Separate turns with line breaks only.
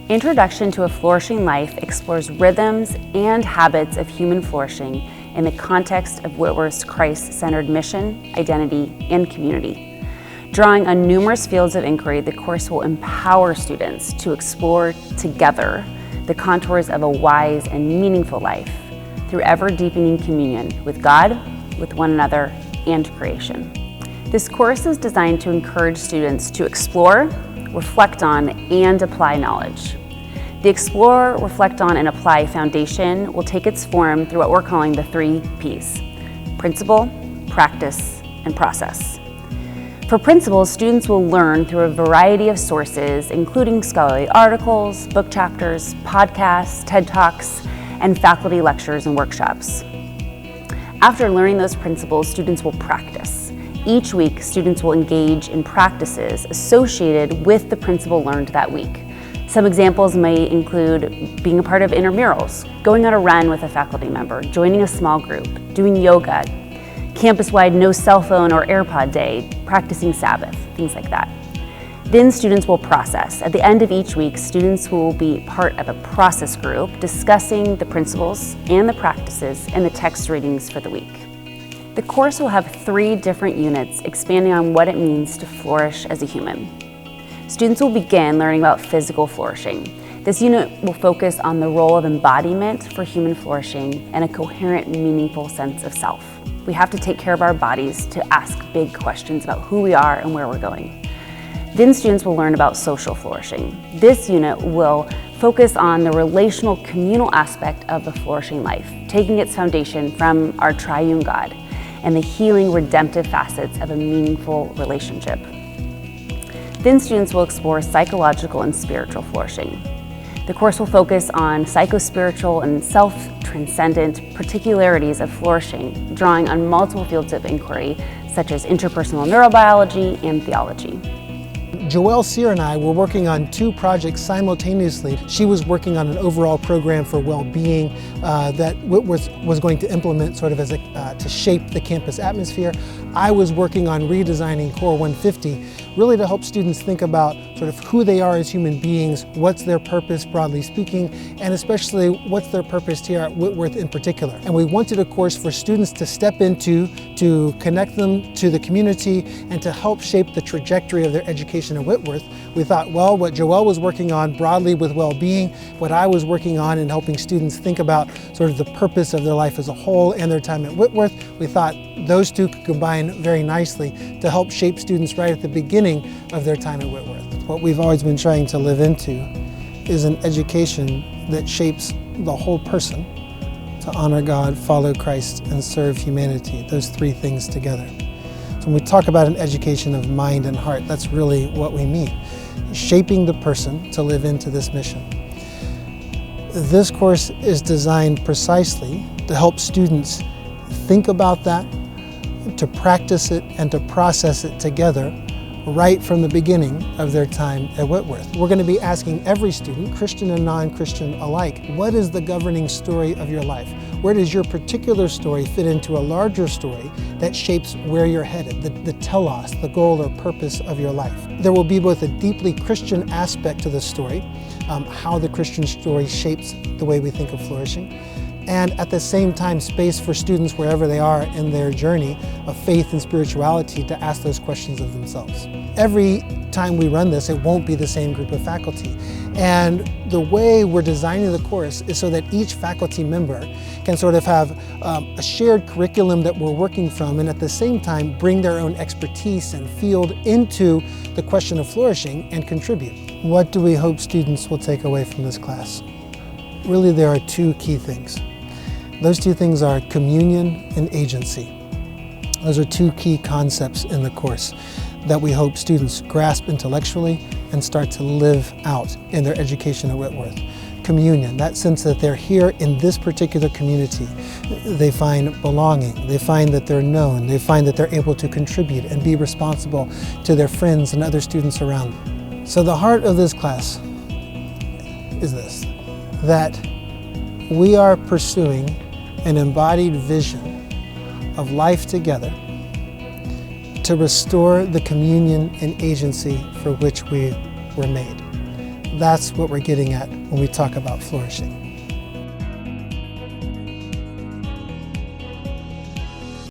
Introduction to a Flourishing Life explores rhythms and habits of human flourishing in the context of Whitworth's Christ-centered mission, identity, and community. Drawing on numerous fields of inquiry, the course will empower students to explore together the contours of a wise and meaningful life through ever-deepening communion with God, with one another, and creation. This course is designed to encourage students to explore, reflect on, and apply knowledge. The Explore, Reflect on, and Apply foundation will take its form through what we're calling the 3 Ps: principle, practice, and process. For principles, students will learn through a variety of sources, including scholarly articles, book chapters, podcasts, TED Talks, and faculty lectures and workshops. After learning those principles, students will practice. Each week, students will engage in practices associated with the principle learned that week. Some examples may include being a part of intramurals, going on a run with a faculty member, joining a small group, doing yoga, campus-wide no cell phone or AirPod day, practicing Sabbath, things like that. Then students will process. At the end of each week, students will be part of a process group discussing the principles and the practices and the text readings for the week. The course will have 3 different units expanding on what it means to flourish as a human. Students will begin learning about physical flourishing. This unit will focus on the role of embodiment for human flourishing and a coherent, meaningful sense of self. We have to take care of our bodies to ask big questions about who we are and where we're going. Then students will learn about social flourishing. This unit will focus on the relational, communal aspect of the flourishing life, taking its foundation from our triune God and the healing, redemptive facets of a meaningful relationship. Then students will explore psychological and spiritual flourishing. The course will focus on psychospiritual and self-transcendent particularities of flourishing, drawing on multiple fields of inquiry, such as interpersonal neurobiology and theology.
Joelle Czirr and I were working on 2 projects simultaneously. She was working on an overall program for well-being that Whitworth was going to implement sort of as to shape the campus atmosphere. I was working on redesigning Core 150, really to help students think about sort of who they are as human beings, what's their purpose broadly speaking, and especially what's their purpose here at Whitworth in particular. And we wanted a course for students to step into, to connect them to the community, and to help shape the trajectory of their education at Whitworth. We thought, well, what Joelle was working on broadly with well-being, what I was working on in helping students think about sort of the purpose of their life as a whole and their time at Whitworth, we thought those 2 could combine very nicely to help shape students right at the beginning of their time at Whitworth. What we've always been trying to live into is an education that shapes the whole person to honor God, follow Christ, and serve humanity, those 3 things together. So when we talk about an education of mind and heart, that's really what we mean, shaping the person to live into this mission. This course is designed precisely to help students think about that, to practice it, and to process it together right from the beginning of their time at Whitworth. We're going to be asking every student, Christian and non-Christian alike, what is the governing story of your life? Where does your particular story fit into a larger story that shapes where you're headed, the telos, the goal or purpose of your life? There will be both a deeply Christian aspect to the story, how the Christian story shapes the way we think of flourishing, and at the same time space for students wherever they are in their journey of faith and spirituality to ask those questions of themselves. Every time we run this, it won't be the same group of faculty. And the way we're designing the course is so that each faculty member can sort of have a shared curriculum that we're working from, and at the same time bring their own expertise and field into the question of flourishing and contribute. What do we hope students will take away from this class? Really, there are 2 key things. Those 2 things are communion and agency. Those are 2 key concepts in the course that we hope students grasp intellectually and start to live out in their education at Whitworth. Communion, that sense that they're here in this particular community. They find belonging, they find that they're known, they find that they're able to contribute and be responsible to their friends and other students around them. So the heart of this class is this, that we are pursuing an embodied vision of life together to restore the communion and agency for which we were made. That's what we're getting at when we talk about flourishing.